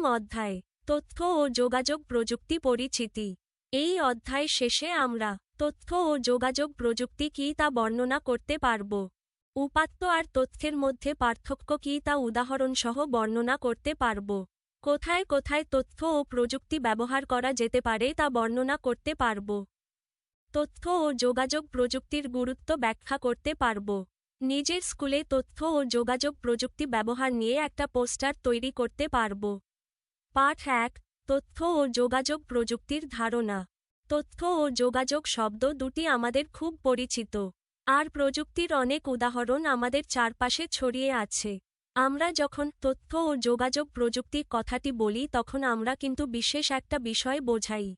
অধ্যায়, তথ্য ও যোগাযোগ প্রযুক্তি পরিচিতি। এই অধ্যায় শেষে আমরা তথ্য ও যোগাযোগ প্রযুক্তি কী তা বর্ণনা করতে পারব। উপাত্ত আর তথ্যের মধ্যে পার্থক্য কী তা উদাহরণসহ বর্ণনা করতে পারব। কোথায় কোথায় তথ্য ও প্রযুক্তি ব্যবহার করা যেতে পারে তা বর্ণনা করতে পারব। তথ্য ও যোগাযোগ প্রযুক্তির গুরুত্ব ব্যাখ্যা করতে পারব। নিজের স্কুলে তথ্য ও যোগাযোগ প্রযুক্তি ব্যবহার নিয়ে একটা পোস্টার তৈরি করতে পারব। পাঠ 1, তথ্য ও যোগাযোগ প্রযুক্তির ধারণা। তথ্য ও যোগাযোগ শব্দ দুটি আমাদের খুব পরিচিত, আর প্রযুক্তির অনেক উদাহরণ আমাদের চারপাশে ছড়িয়ে আছে। আমরা যখন তথ্য ও যোগাযোগ প্রযুক্তি কথাটি বলি তখন আমরা কিন্তু বিশেষ একটা বিষয় বোঝাই।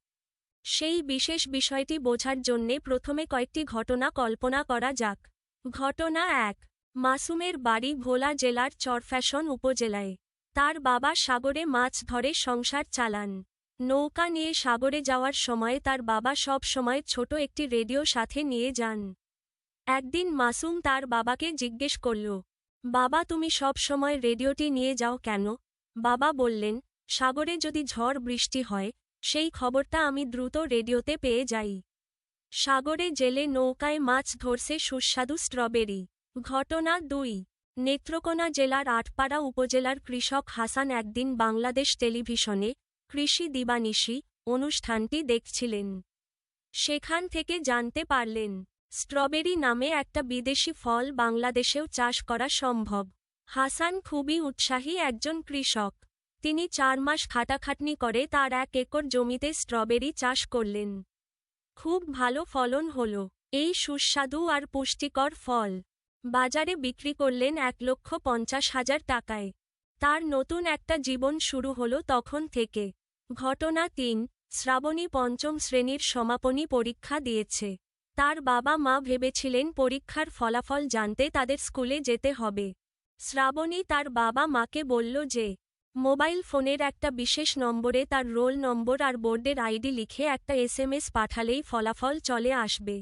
সেই বিশেষ বিষয়টি বোঝার জন্যে প্রথমে কয়েকটি ঘটনা কল্পনা করা যাক। ঘটনা 1, মাসুমের বাড়ি ভোলা জেলার চরফ্যাশন উপজেলায়। তার বাবা সাগরে মাছ ধরে সংসার চালান। নৌকা নিয়ে সাগরে যাওয়ার সময় তার বাবা সব সময় ছোট একটি রেডিও সাথে নিয়ে যান। একদিন মাসুম তার বাবাকে জিজ্ঞেস করল, বাবা তুমি সব সময় রেডিওটি নিয়ে যাও কেন? বাবা বললেন, সাগরে যদি ঝড় বৃষ্টি হয়, সেই খবরটা আমি দ্রুত রেডিওতে পেয়ে যাই। সাগরে জেলে নৌকায় মাছ ধরছে সুস্বাদু স্ট্রবেরি। ঘটনা 2, নেত্রকোনা জেলার আটপাড়া উপজেলার কৃষক হাসান একদিন বাংলাদেশ টেলিভিশনে কৃষি দিবানিশি অনুষ্ঠানটি দেখছিলেন। সেখান থেকে জানতে পারলেন, স্ট্রবেরি নামে একটা বিদেশি ফল বাংলাদেশেও চাষ করা সম্ভব। হাসান খুবই উৎসাহী একজন কৃষক। তিনি 4 মাস খাটাখাটনি করে তার 1 একর জমিতে স্ট্রবেরি চাষ করলেন। খুব ভালো ফলন হল। এই সুস্বাদু আর পুষ্টিকর ফল বাজারে বিক্রি করলেন 1,50,000 টাকায়। তার নতুন একটা জীবন শুরু হল তখন থেকে। ঘটনা 3, শ্রাবণী 5ম শ্রেণীর সমাপনী পরীক্ষা দিয়েছে। তার বাবা মা ভেবেছিলেন পরীক্ষার ফলাফল জানতে তাদের স্কুলে যেতে হবে। শ্রাবণী তার বাবা মাকে বলল যে, মোবাইল ফোনের একটা বিশেষ নম্বরে তার রোল নম্বর আর বোর্ডের আইডি লিখে একটা SMS পাঠালেই ফলাফল চলে আসবে।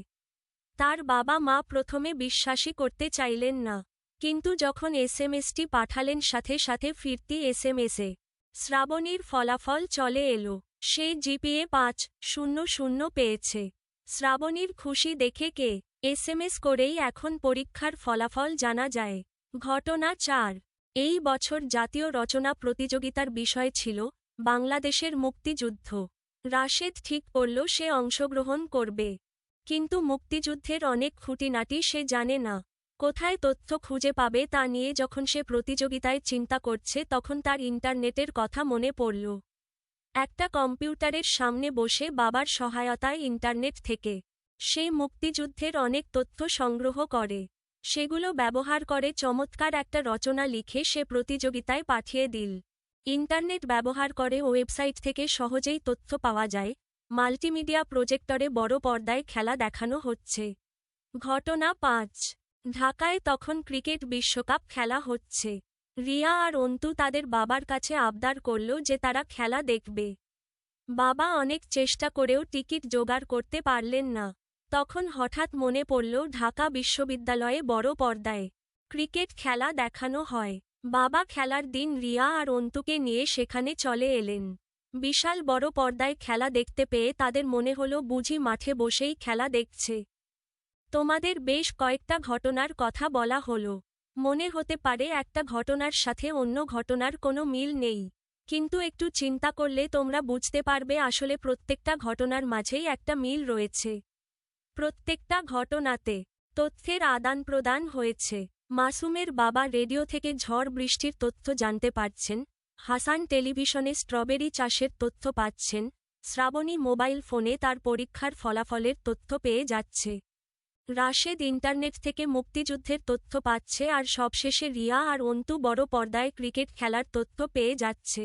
তার বাবা মা প্রথমে বিশ্বাসই করতে চাইলেন না, কিন্তু যখন SMSটি পাঠালেন সাথে সাথে ফিরতি SMSে শ্রাবণীর ফলাফল চলে এলো। সে GPA 500 পেয়েছে। শ্রাবণীর খুশি দেখে কে SMS করেই এখন পরীক্ষার ফলাফল জানা যায়। ঘটনা 4, এই বছর জাতীয় রচনা প্রতিযোগিতার বিষয় ছিল বাংলাদেশের মুক্তিযুদ্ধ। রাশেদ ঠিক করল সে অংশগ্রহণ করবে, কিন্তু মুক্তিযুদ্ধের অনেক খুঁটিনাটি সে জানে না। কোথায় তথ্য খুঁজে পাবে তা নিয়ে যখন সে প্রতিযোগিতায় চিন্তা করছে তখন তার ইন্টারনেটের কথা মনে পড়ল। একটা কম্পিউটারের সামনে বসে বাবার সহায়তায় ইন্টারনেট থেকে সে মুক্তিযুদ্ধের অনেক তথ্য সংগ্রহ করে। সেগুলো ব্যবহার করে চমৎকার একটা রচনা লিখে সে প্রতিযোগিতায় পাঠিয়ে দিল। ইন্টারনেট ব্যবহার করে ওয়েবসাইট থেকে সহজেই তথ্য পাওয়া যায়। মাল্টিমিডিয়া প্রজেক্টরে বড় পর্দায় খেলা দেখানো হচ্ছে। ঘটনা 5, ঢাকায় তখন ক্রিকেট বিশ্বকাপ খেলা হচ্ছে। রিয়া আর অন্তু তাদের বাবার কাছে আবদার করল যে তারা খেলা দেখবে। বাবা অনেক চেষ্টা করেও টিকিট জোগাড় করতে পারলেন না। তখন হঠাৎ মনে পড়ল ঢাকা বিশ্ববিদ্যালয়ে বড় পর্দায় ক্রিকেট খেলা দেখানো হয়। বাবা খেলার দিন রিয়া আর অন্তুকে নিয়ে সেখানে চলে এলেন। বিশাল বড় পর্দায় খেলা দেখতে পেয়ে তাদের মনে হলো বুঝি মাঠে বসেই খেলা দেখছে। তোমাদের বেশ কয়েকটা ঘটনার কথা বলা হলো। মনে হতে পারে একটা ঘটনার সাথে অন্য ঘটনার কোনো মিল নেই, কিন্তু একটু চিন্তা করলে তোমরা বুঝতে পারবে আসলে প্রত্যেকটা ঘটনার মাঝেই একটা মিল রয়েছে। প্রত্যেকটা ঘটনাতে তথ্যের আদান প্রদান হয়েছে। মাসুমের বাবা রেডিও থেকে ঝড় বৃষ্টির তথ্য জানতে পারছেন, হাসান টেলিভিশনে স্ট্রবেরি চাষের তথ্য পাচ্ছেন, শ্রাবণী মোবাইল ফোনে তার পরীক্ষার ফলাফলের তথ্য পেয়ে যাচ্ছে, রাশেদ ইন্টারনেট থেকে মুক্তিযুদ্ধের তথ্য পাচ্ছে, আর সবশেষে রিয়া আর অন্তু বড় পর্দায় ক্রিকেট খেলার তথ্য পেয়ে যাচ্ছে।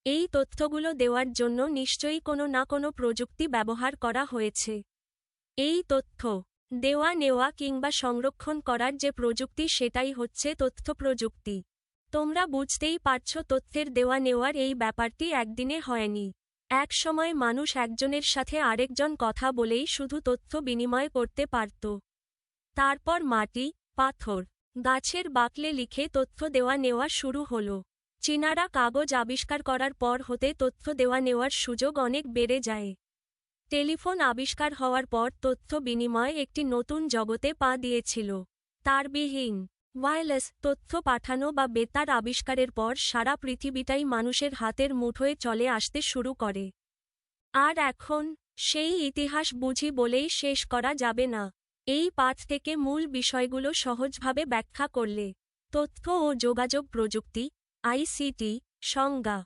এই তথ্যগুলো দেওয়ার জন্য নিশ্চয়ই কোনো না কোনো প্রযুক্তি ব্যবহার করা হয়েছে। এই তথ্য দেওয়া নেওয়া কিংবা সংরক্ষণ করার যে প্রযুক্তি সেটাই হচ্ছে তথ্য প্রযুক্তি। তোমরা বুঝতেই পারছ তথ্যের দেওয়া নেওয়ার এই ব্যাপারটি একদিনে হয়নি। এক সময় মানুষ একজনের সাথে আরেকজন কথা বলেই শুধু তথ্য বিনিময় করতে পারত। তারপর মাটি, পাথর, গাছের বাকলে লিখে তথ্য দেওয়া নেওয়া শুরু হলো। চীনারা কাগজ আবিষ্কার করার পর হতে তথ্য দেওয়া নেওয়ার সুযোগ অনেক বেড়ে যায়। টেলিফোন আবিষ্কার হওয়ার পর তথ্য বিনিময় একটি নতুন জগতে পা দিয়েছিল। তারবিহীন ওয়্যারলেস তথ্য পাঠানো বা বেতার আবিষ্কারের পর সারা পৃথিবীটাই মানুষের হাতের মুঠোয় চলে আসতে শুরু করে। আর এখন সেই ইতিহাস বুঝি বলেই শেষ করা যাবে না। এই পাঠ থেকে মূল বিষয়গুলো সহজভাবে ব্যাখ্যা করলে। তথ্য ও যোগাযোগ প্রযুক্তি আইসিটি সংজ্ঞা।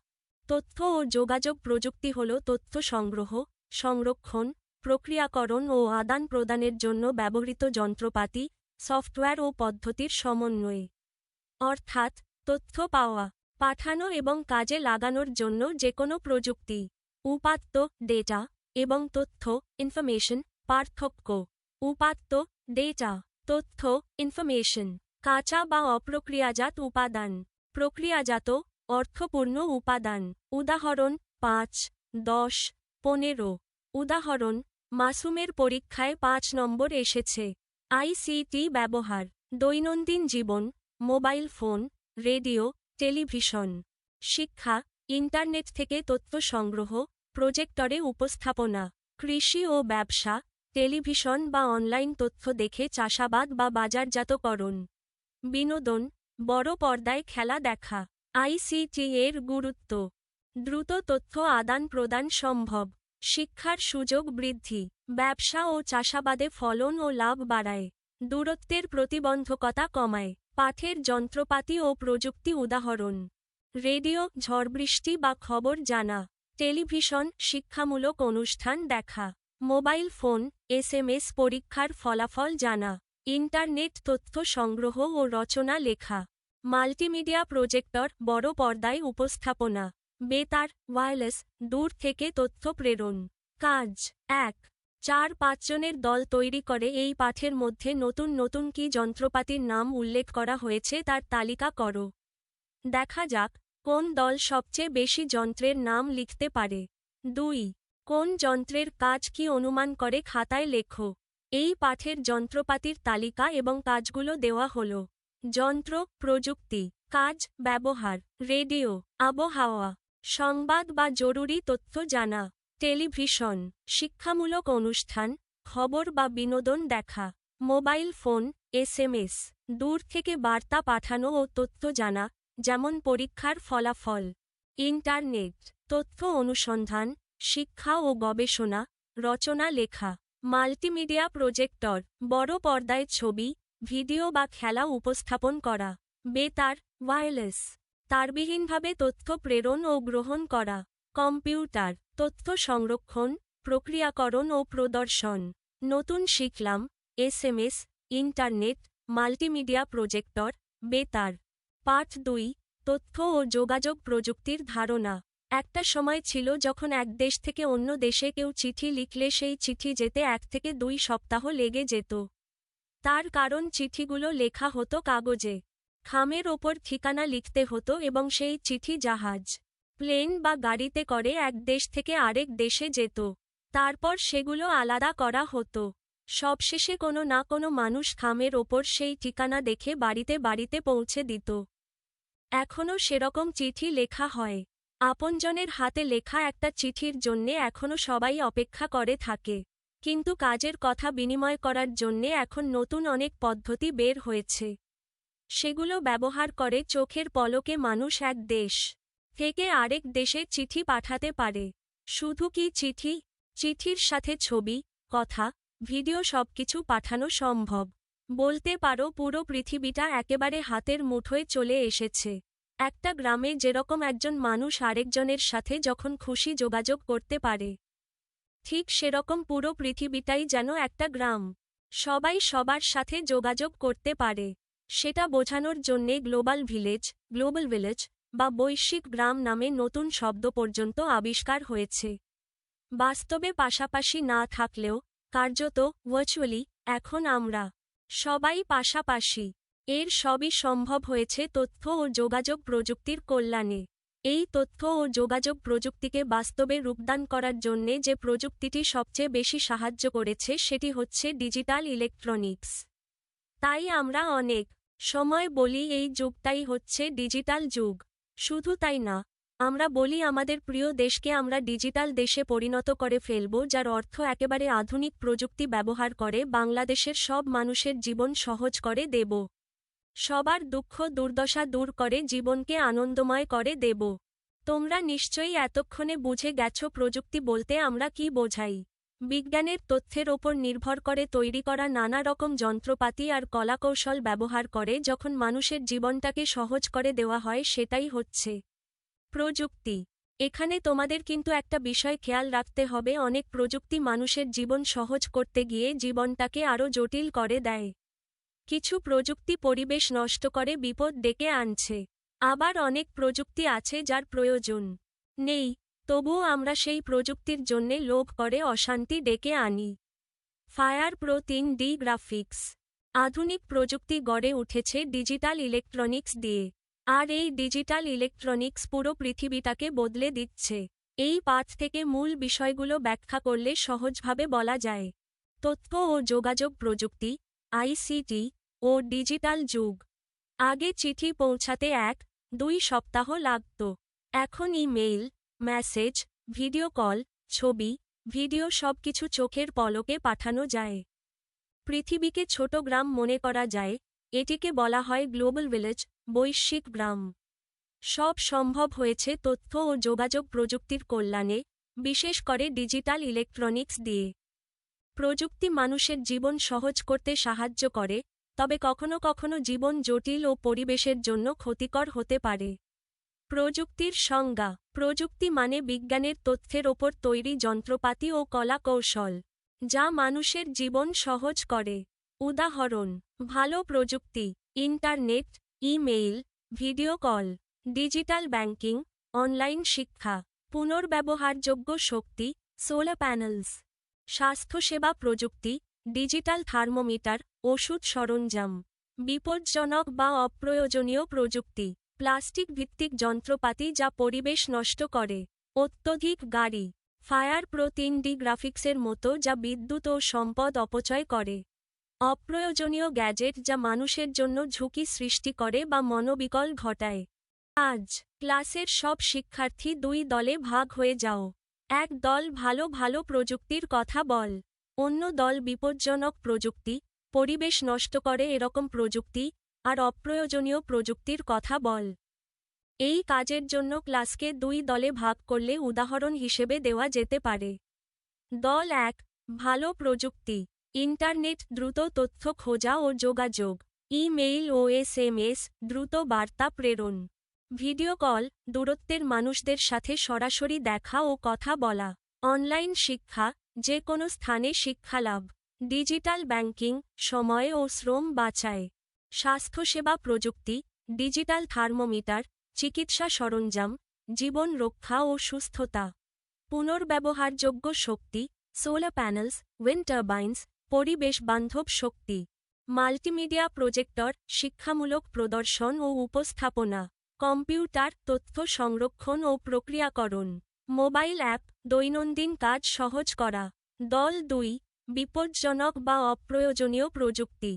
তথ্য ও যোগাযোগ প্রযুক্তি হল তথ্য সংগ্রহ, সংরক্ষণ, প্রক্রিয়াকরণ ও আদান প্রদানের জন্য ব্যবহৃত যন্ত্রপাতি, সফটওয়্যার ও পদ্ধতির সমন্বয়। অর্থাৎ তথ্য পাওয়া, পাঠানো এবং কাজে লাগানোর জন্য যেকোনো প্রযুক্তি। উপাত্ত ডেটা এবং তথ্য ইনফরমেশন পার্থক্য। উপাত্ত ডেটা তথ্য ইনফরমেশন কাঁচা বা অপ্রক্রিয়াজাত উপাদান। প্রক্রিয়াজাত অর্থপূর্ণ উপাদান। উদাহরণ ৫, ১০, ১৫। উদাহরণ মাসুমের পরীক্ষায় ৫ নম্বর এসেছে। আইসিটি ব্যবহার দৈনন্দিন জীবন, মোবাইল ফোন, রেডিও, টেলিভিশন। শিক্ষা ইন্টারনেট থেকে তথ্য সংগ্রহ, প্রজেক্টরে উপস্থাপনা। কৃষি ও ব্যবসা টেলিভিশন বা অনলাইন তথ্য দেখে চাষাবাদ বা বাজারজাতকরণ। বিনোদন বড় পর্দায় খেলা দেখা। আইসিটি এর গুরুত্ব দ্রুত তথ্য আদান প্রদান সম্ভব। শিক্ষার সুযোগ বৃদ্ধি। ব্যবসা ও চাষাবাদে ফলন ও লাভ বাড়ায়। দূরত্বের প্রতিবন্ধকতা কমায়। পাঠের যন্ত্রপাতি ও প্রযুক্তি উদাহরণ রেডিও ঝড়বৃষ্টি বা খবর জানা। টেলিভিশন শিক্ষামূলক অনুষ্ঠান দেখা। মোবাইল ফোন এসএমএস পরীক্ষার ফলাফল জানা। ইন্টারনেট তথ্য সংগ্রহ ও রচনা লেখা। মাল্টিমিডিয়া প্রজেক্টর বড় পর্দায় উপস্থাপনা। বেতার ওয়্যারলেস দূর থেকে তথ্য প্রেরণ। কাজ ১. ৪-৫ জনের দল তৈরি করে এই পাঠের মধ্যে নতুন নতুন কী যন্ত্রপাতির নাম উল্লেখ করা হয়েছে তার তালিকা করো। দেখা যাক কোন দল সবচেয়ে বেশি যন্ত্রের নাম লিখতে পারে। ২. কোন যন্ত্রের কাজ কি অনুমান করে খাতায় লেখো। এই পাঠের যন্ত্রপাতির তালিকা এবং কাজগুলো দেওয়া হল। যন্ত্র প্রযুক্তি কাজ ব্যবহার রেডিও আবহাওয়া সংবাদ বা জরুরি তথ্য জানা। টেলিভিশন শিক্ষামূলক অনুষ্ঠান খবর বা বিনোদন দেখা। মোবাইল ফোন এসএমএস দূর থেকে বার্তা পাঠানো ও তথ্য জানা, যেমন পরীক্ষার ফলাফল। ইন্টারনেট তথ্য অনুসন্ধান, শিক্ষা ও গবেষণা, রচনা লেখা। মাল্টিমিডিয়া প্রজেক্টর বড় পর্দায় ছবি, ভিডিও বা খেলা উপস্থাপন করা। বেতার ওয়্যারলেস তারবিহীনভাবে তথ্য প্রেরণ ও গ্রহণ করা। কম্পিউটার তথ্য সংরক্ষণ, প্রক্রিয়াকরণ ও প্রদর্শন। নতুন শিখলাম এসএমএস, ইন্টারনেট, মাল্টিমিডিয়া প্রজেক্টর, বেতার। পাঠ ২ তথ্য ও যোগাযোগ প্রযুক্তির ধারণা। একটা সময় ছিল যখন এক দেশ থেকে অন্য দেশে কেউ চিঠি লিখলে সেই চিঠি যেতে ১ থেকে ২ সপ্তাহ লেগে যেত। তার কারণ চিঠিগুলো লেখা হতো কাগজে। খামের ওপর ঠিকানা লিখতে হতো এবং সেই চিঠি জাহাজ, প্লেন বা গাড়িতে করে এক দেশ থেকে আরেক দেশে যেত। তারপর সেগুলো আলাদা করা হতো। সবশেষে কোনো না কোনো মানুষ খামের ওপর সেই ঠিকানা দেখে বাড়িতে বাড়িতে পৌঁছে দিত। এখনও সেরকম চিঠি লেখা হয়। আপনজনের হাতে লেখা একটা চিঠির জন্যে এখনও সবাই অপেক্ষা করে থাকে। কিন্তু কাজের কথা বিনিময় করার জন্যে এখন নতুন অনেক পদ্ধতি বের হয়েছে। সেগুলো ব্যবহার করে চোখের পলকে মানুষ এক দেশ থেকে আরেক দেশে চিঠি পাঠাতে পারে। শুধু কি চিঠি, চিঠির সাথে ছবি, কথা, ভিডিও সবকিছু পাঠানো সম্ভব। বলতে পারো পুরো পৃথিবীটা একেবারে হাতের মুঠোয় চলে এসেছে। একটা গ্রামে যেরকম একজন মানুষ আরেকজনের সাথে যখন খুশি যোগাযোগ করতে পারে, ঠিক সেরকম পুরো পৃথিবীটাই যেন একটা গ্রাম। সবাই সবার সাথে যোগাযোগ করতে পারে। সেটা বোঝানোর জন্যে গ্লোবাল ভিলেজ বা বৈশ্বিক গ্রাম নামে নতুন শব্দ পর্যন্ত আবিষ্কার হয়েছে। বাস্তবে পাশাপাশি না থাকলেও কার্যত ভার্চুয়ালি এখন আমরা সবাই পাশাপাশি। এর সবই সম্ভব হয়েছে তথ্য ও যোগাযোগ প্রযুক্তির কল্যাণে। এই তথ্য ও যোগাযোগ প্রযুক্তিকে বাস্তবে রূপদান করার জন্যে যে প্রযুক্তিটি সবচেয়ে বেশি সাহায্য করেছে সেটি হচ্ছে ডিজিটাল ইলেকট্রনিক্স। তাই আমরা অনেক সময় বলি এই যুগটাই হচ্ছে ডিজিটাল যুগ। শুধু তাই না, আমরা বলি আমাদের প্রিয় দেশকে আমরা ডিজিটাল দেশে পরিণত করে ফেলব, যার অর্থ একেবারে আধুনিক প্রযুক্তি ব্যবহার করে বাংলাদেশের সব মানুষের জীবন সহজ করে দেব। সবার দুঃখ দুর্দশা দূর করে জীবনকে আনন্দময় করে দেব। তোমরা নিশ্চয়ই এতক্ষণে বুঝে গেছো প্রযুক্তি বলতে আমরা কি বোঝাই। বিজ্ঞানের তথ্যের ওপর নির্ভর করে তৈরি করা নানা রকম যন্ত্রপাতি আর কলাকৌশল ব্যবহার করে যখন মানুষের জীবনটাকে সহজ করে দেওয়া হয়, সেটাই হচ্ছে প্রযুক্তি। এখানে তোমাদের কিন্তু একটা বিষয় খেয়াল রাখতে হবে, অনেক প্রযুক্তি মানুষের জীবন সহজ করতে গিয়ে জীবনটাকে আরও জটিল করে দেয়। কিছু প্রযুক্তি পরিবেশ নষ্ট করে বিপদ ডেকে আনছে। আবার অনেক প্রযুক্তি আছে যার প্রয়োজন নেই, তবুও আমরা সেই প্রযুক্তির জন্যে লোভ করে অশান্তি ডেকে আনি। Fire pro 3D graphics. আধুনিক প্রযুক্তি গড়ে উঠেছে ডিজিটাল ইলেকট্রনিক্স দিয়ে। আর এই ডিজিটাল ইলেকট্রনিক্স পুরো পৃথিবীটাকে বদলে দিচ্ছে। এই পাঠ থেকে মূল বিষয়গুলো ব্যাখ্যা করলে সহজভাবে বলা যায়। তথ্য ও যোগাযোগ প্রযুক্তি, আইসিটি ও ডিজিটাল যুগ। আগে চিঠি পৌঁছাতে 1-2 সপ্তাহ লাগত। এখন ইমেইল, মেসেজ, ভিডিও কল, ছবি, ভিডিও সবকিছু চোখের পলকে পাঠানো যায়। পৃথিবীকে ছোট গ্রাম মনে করা যায়, এটিকে বলা হয় গ্লোবাল ভিলেজ, বৈশ্বিক গ্রাম। সব সম্ভব হয়েছে তথ্য ও যোগাযোগ প্রযুক্তির কল্যাণে, বিশেষ করে ডিজিটাল ইলেকট্রনিক্স দিয়ে। প্রযুক্তি মানুষের জীবন সহজ করতে সাহায্য করে, তবে কখনো কখনো জীবন জটিল ও পরিবেশের জন্য ক্ষতিকর হতে পারে। প্রযুক্তির সংজ্ঞা। প্রযুক্তি মানে বিজ্ঞানের তথ্যের ওপর তৈরি যন্ত্রপাতি ও কলা কৌশল, যা মানুষের জীবন সহজ করে। উদাহরণ: ভালো প্রযুক্তি, internet, email, video call, digital banking, online শিক্ষা। পুনর্ব্যবহারযোগ্য শক্তি, সোলার প্যানেলস। স্বাস্থ্যসেবা প্রযুক্তি, ডিজিটাল থার্মোমিটার, ওষুধ সরঞ্জাম। বিপজ্জনক বা অপ্রয়োজনীয় প্রযুক্তি, প্লাস্টিক ভিত্তিক যন্ত্রপাতি যা পরিবেশ নষ্ট করে। অত্যধিক গাড়ি, ফায়ার প্রো 3D গ্রাফিক্সের মতো যা বিদ্যুৎ ও সম্পদ অপচয় করে। অপ্রয়োজনীয় গ্যাজেট যা মানুষের জন্য ঝুঁকি সৃষ্টি করে বা মনোবিকল ঘটায়। আজ ক্লাসের সব শিক্ষার্থী 2 দলে ভাগ হয়ে যাও। এক দল ভালো ভালো প্রযুক্তির কথা বল, অন্য দল বিপজ্জনক প্রযুক্তি, পরিবেশ নষ্ট করে এরকম প্রযুক্তি আর অপ্রয়োজনীয় প্রযুক্তির কথা বল। এই কাজের জন্য ক্লাসকে 2 দলে ভাগ করলে উদাহরণ হিসেবে দেওয়া যেতে পারে। দল 1, ভালো প্রযুক্তি, ইন্টারনেট, দ্রুত তথ্য খোঁজা ও যোগাযোগ, ইমেইল ও এসএমএস, দ্রুত বার্তা প্রেরণ, ভিডিও কল, দূরত্বের মানুষদের সাথে সরাসরি দেখা ও কথা বলা, অনলাইন শিক্ষা, যে কোনো স্থানে শিক্ষালাভ, ডিজিটাল ব্যাংকিং, সময় ও শ্রম বাঁচায়। স্বাস্থ্যসেবা প্রযুক্তি, ডিজিটাল থার্মোমিটার, চিকিৎসা সরঞ্জাম, জীবন রক্ষা ও সুস্থতা। পুনর্ব্যবহারযোগ্য শক্তি, সোলার প্যানেলস, উইন্ড টারবাইনস, পরিবেশ বান্ধব শক্তি। মাল্টিমিডিয়া প্রজেক্টর, শিক্ষামূলক প্রদর্শন ও উপস্থাপনা। কম্পিউটার, তথ্য সংরক্ষণ ও প্রক্রিয়াকরণ। মোবাইল অ্যাপ, দৈনন্দিন কাজ সহজ করা। দল 2, বিপজ্জনক বা অপ্রয়োজনীয় প্রযুক্তি,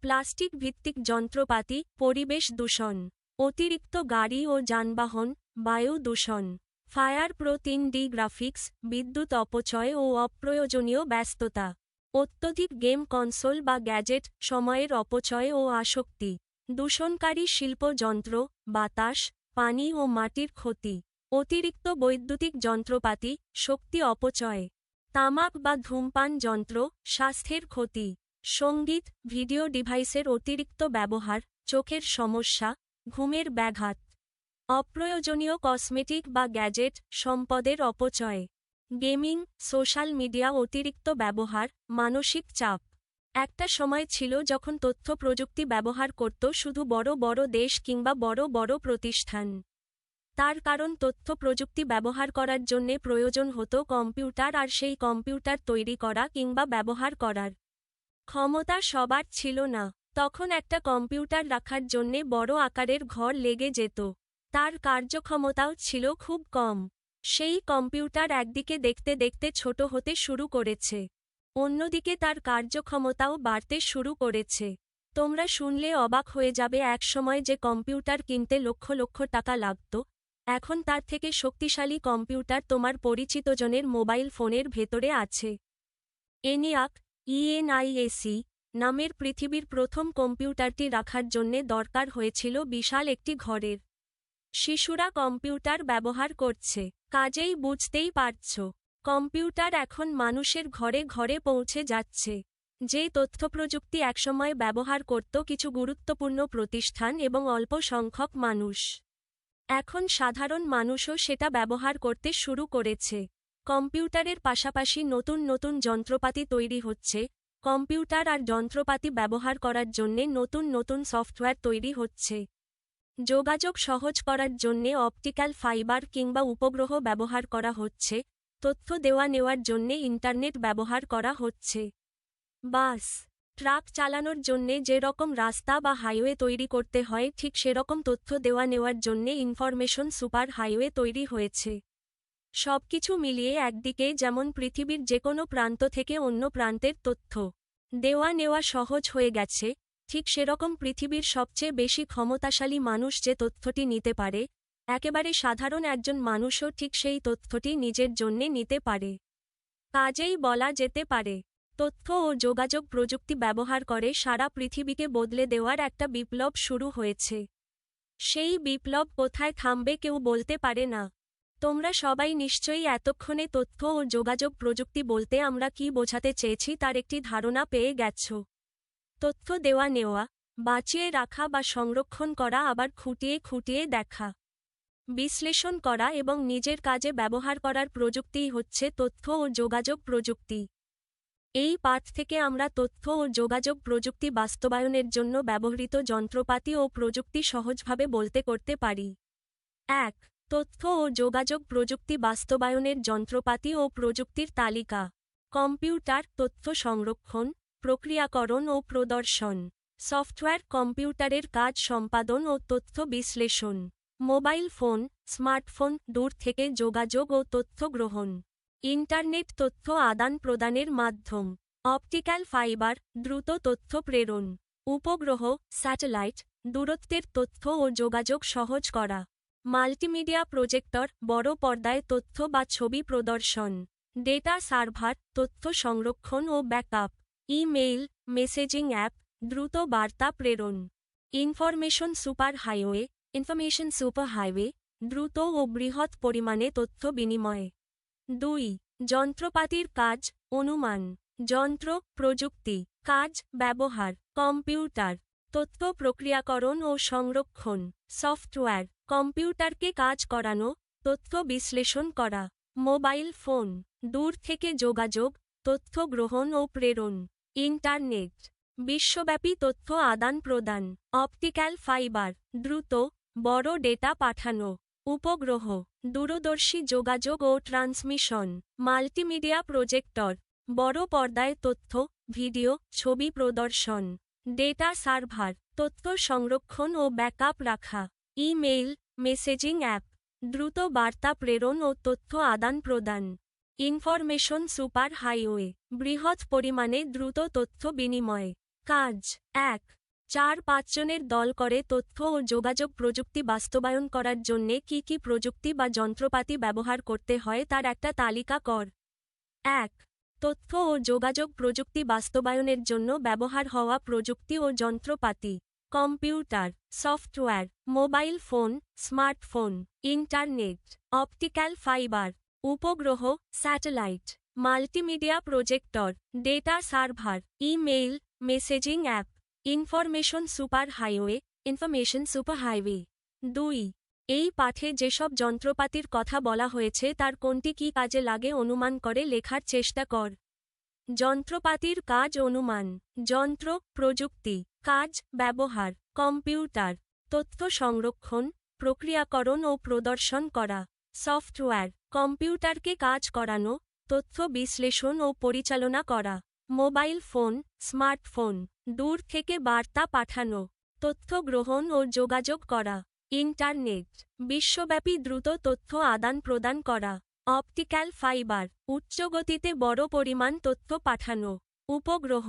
প্লাস্টিক ভিত্তিক যন্ত্রপাতি, পরিবেশ দূষণ, অতিরিক্ত গাড়ি ও যানবাহন, বায়ু দূষণ। ফায়ার প্রো 3D গ্রাফিক্স, বিদ্যুৎ অপচয় ও অপ্রয়োজনীয় ব্যস্ততা। অত্যধিক গেম কনসোল বা গ্যাজেট, সময়ের অপচয় ও আসক্তি। দূষণকারী শিল্প যন্ত্র, বাতাস, পানি ও মাটির ক্ষতি। অতিরিক্ত বৈদ্যুতিক যন্ত্রপাতি, শক্তি অপচয়। তামাক বা ধূমপান যন্ত্র, স্বাস্থ্যের ক্ষতি। সঙ্গীত, ভিডিও ডিভাইসের অতিরিক্ত ব্যবহার, চোখের সমস্যা, ঘুমের ব্যাঘাত। অপ্রয়োজনীয় কসমেটিক বা গ্যাজেট, সম্পদের অপচয়। গেমিং, সোশ্যাল মিডিয়া অতিরিক্ত ব্যবহার, মানসিক চাপ। একটা সময় ছিল যখন তথ্য প্রযুক্তি ব্যবহার করত শুধু বড় বড় দেশ কিংবা বড় বড় প্রতিষ্ঠান। তার কারণ তথ্য প্রযুক্তি ব্যবহার করার জন্যে প্রয়োজন হতো কম্পিউটার, আর সেই কম্পিউটার তৈরি করা কিংবা ব্যবহার করার ক্ষমতা সবার ছিল না। তখন একটা কম্পিউটার রাখার জন্যে বড় আকারের ঘর লেগে যেত। তার কার্যক্ষমতাও ছিল খুব কম। সেই কম্পিউটার একদিকে দেখতে দেখতে ছোট হতে শুরু করেছে, অন্যদিকে তার কার্যক্ষমতাও বাড়তে শুরু করেছে। তোমরা শুনলে অবাক হয়ে যাবে, একসময় যে কম্পিউটার কিনতে লক্ষ লক্ষ টাকা লাগত, এখন তার থেকে শক্তিশালী কম্পিউটার তোমার পরিচিতজনের মোবাইল ফোনের ভেতরে আছে। ENIAC ENIAC নামের পৃথিবীর প্রথম কম্পিউটারটি রাখার জন্যে দরকার হয়েছিল বিশাল একটি ঘরের। শিশুরা কম্পিউটার ব্যবহার করছে, কাজেই বুঝতেই পারছ, কম্পিউটার এখন মানুষের ঘরে ঘরে পৌঁছে যাচ্ছে। যে তথ্যপ্রযুক্তি একসময় ব্যবহার করত কিছু গুরুত্বপূর্ণ প্রতিষ্ঠান এবং অল্প সংখ্যক মানুষ, এখন সাধারণ মানুষও সেটা ব্যবহার করতে শুরু করেছে। কম্পিউটারের পাশাপাশি নতুন নতুন যন্ত্রপাতি তৈরি হচ্ছে, কম্পিউটার আর যন্ত্রপাতি ব্যবহার করার জন্যে নতুন নতুন সফটওয়্যার তৈরি হচ্ছে। যোগাযোগ সহজ করার জন্যে অপটিক্যাল ফাইবার কিংবা উপগ্রহ ব্যবহার করা হচ্ছে, তথ্য দেওয়া নেওয়ার জন্যে ইন্টারনেট ব্যবহার করা হচ্ছে। বাস, ট্রাক চালানোর জন্যে যেরকম রাস্তা বা হাইওয়ে তৈরি করতে হয়, ঠিক সেরকম তথ্য দেওয়া নেওয়ার জন্যে ইনফরমেশন সুপার হাইওয়ে তৈরি হয়েছে। সবকিছু মিলিয়ে একদিকে যেমন পৃথিবীর যেকোনো প্রান্ত থেকে অন্য প্রান্তের তথ্য দেওয়া নেওয়া সহজ হয়ে গেছে, ঠিক সেরকম পৃথিবীর সবচেয়ে বেশি ক্ষমতাশালী মানুষ যে তথ্যটি নিতে পারে, একেবারে সাধারণ একজন মানুষও ঠিক সেই তথ্যটি নিজের জন্যে নিতে পারে। কাজেই বলা যেতে পারে, তথ্য ও যোগাযোগ প্রযুক্তি ব্যবহার করে সারা পৃথিবীকে বদলে দেওয়ার একটা বিপ্লব শুরু হয়েছে। সেই বিপ্লব কোথায় থামবে কেউ বলতে পারে না। তোমরা সবাই নিশ্চয়ই এতক্ষণে তথ্য ও যোগাযোগ প্রযুক্তি বলতে আমরা কি বোঝাতে চেয়েছি তার একটি ধারণা পেয়ে গেছ। তথ্য দেওয়া নেওয়া, বাঁচিয়ে রাখা বা সংরক্ষণ করা, আবার খুঁটিয়ে খুঁটিয়ে দেখা, বিশ্লেষণ করা এবং নিজের কাজে ব্যবহার করার প্রযুক্তিই হচ্ছে তথ্য ও যোগাযোগ প্রযুক্তি। এই পাঠ থেকে আমরা তথ্য ও যোগাযোগ প্রযুক্তি বাস্তবায়নের জন্য ব্যবহৃত যন্ত্রপাতি ও প্রযুক্তি সহজভাবে বলতে করতে পারি। 1. তথ্য ও যোগাযোগ প্রযুক্তি বাস্তবায়নের যন্ত্রপাতি ও প্রযুক্তির তালিকা। কম্পিউটার, তথ্য সংরক্ষণ, প্রক্রিয়াকরণ ও প্রদর্শন। সফটওয়্যার, কম্পিউটারের কাজ সম্পাদন ও তথ্য বিশ্লেষণ। মোবাইল ফোন, স্মার্টফোন, দূর থেকে যোগাযোগ ও তথ্য গ্রহণ। ইন্টারনেট, তথ্য আদান প্রদানের মাধ্যম। অপটিক্যাল ফাইবার, দ্রুত তথ্য প্রেরণ। উপগ্রহ, স্যাটেলাইট, দূরত্বের তথ্য ও যোগাযোগ সহজ করা। মাল্টিমিডিয়া প্রজেক্টর, বড় পর্দায় তথ্য বা ছবি প্রদর্শন। ডেটা সার্ভার, তথ্য সংরক্ষণ ও ব্যাকআপ। ইমেইল, মেসেজিং অ্যাপ, দ্রুত বার্তা প্রেরণ। Information super highway, information super highway, দ্রুত ও বৃহৎ পরিমাণে তথ্য বিনিময়। 2. যন্ত্রপাতির কাজ, অনুমান। যন্ত্র, প্রযুক্তি, কাজ, ব্যবহার। কম্পিউটার, তথ্য প্রক্রিয়াকরণ ও সংরক্ষণ। সফটওয়্যার, কম্পিউটারকে কাজ করানো, তথ্য বিশ্লেষণ করা। মোবাইল ফোন, দূর থেকে যোগাযোগ, তথ্য গ্রহণ ও প্রেরণ। ইন্টারনেট, বিশ্বব্যাপী তথ্য আদান প্রদান। অপটিক্যাল ফাইবার, দ্রুত, বড় ডেটা পাঠানো। উপগ্রহ, দূরদর্শী যোগাযোগ ও ট্রান্সমিশন। মাল্টিমিডিয়া প্রজেক্টর, বড় পর্দায় তথ্য, ভিডিও, ছবি প্রদর্শন। ডেটা সার্ভার, তথ্য সংরক্ষণ ও ব্যাকআপ রাখা। ইমেইল, মেসেজিং অ্যাপ, দ্রুত বার্তা প্রেরণ ও তথ্য আদান প্রদান। ইনফরমেশন সুপার হাইওয়ে, বৃহৎ পরিমাণে দ্রুত তথ্য বিনিময়। কাজ। 1. 4-5 জনের দল করে তথ্য ও যোগাযোগ প্রযুক্তি বাস্তবায়ন করার জন্যে কি কি প্রযুক্তি বা যন্ত্রপাতি ব্যবহার করতে হয় তার একটা তালিকা কর। 1. তথ্য ও যোগাযোগ প্রযুক্তি বাস্তবায়নের জন্য ব্যবহার হওয়া প্রযুক্তি ও যন্ত্রপাতি। Computer, software, mobile phone, smartphone, internet, optical fibre, উপগ্রহ, satellite, multimedia projector, data server, email, messaging app. Information super highway, information super highway. 2. এই পাঠে যেসব যন্ত্রপাতির কথা বলা হয়েছে তার কোনটি কী কাজে লাগে অনুমান করে লেখার চেষ্টা কর। যন্ত্রপাতির কাজ, অনুমান। যন্ত্র, প্রযুক্তি, কাজ, ব্যবহার। কম্পিউটার, তথ্য সংরক্ষণ, প্রক্রিয়াকরণ ও প্রদর্শন করা। সফটওয়্যার, কম্পিউটারকে কাজ করানো, তথ্য বিশ্লেষণ ও পরিচালনা করা। মোবাইল ফোন, স্মার্টফোন, দূর থেকে বার্তা পাঠানো, তথ্য গ্রহণ ও যোগাযোগ করা। ইন্টারনেট, বিশ্বব্যাপী দ্রুত তথ্য আদান প্রদান করা। অপটিক্যাল ফাইবার, উচ্চ গতিতে বড় পরিমাণ তথ্য পাঠানো। উপগ্রহ,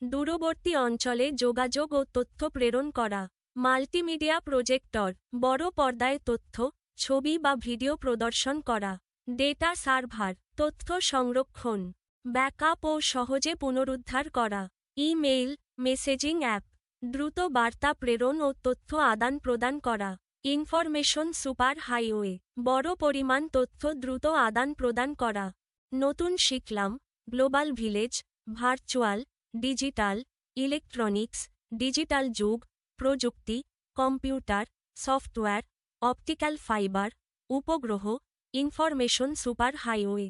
দূরবর্তী অঞ্চলে যোগাযোগ ও তথ্য প্রেরণ করা। মাল্টিমিডিয়া প্রজেক্টর, বড় পর্দায় তথ্য, ছবি বা ভিডিও প্রদর্শন করা। ডেটা সার্ভার, তথ্য সংরক্ষণ, ব্যাকআপ ও সহজে পুনরুদ্ধার করা। ইমেইল, মেসেজিং অ্যাপ, দ্রুত বার্তা প্রেরণ ও তথ্য আদান প্রদান করা। ইনফরমেশন সুপার হাইওয়ে, বড় পরিমাণ তথ্য দ্রুত আদান প্রদান করা। নতুন শিখলাম, global village, virtual, digital, electronics, digital যুগ, প্রযুক্তি, কম্পিউটার, সফটওয়্যার, অপটিক্যাল ফাইবার, উপগ্রহ, ইনফরমেশন সুপার হাইওয়ে।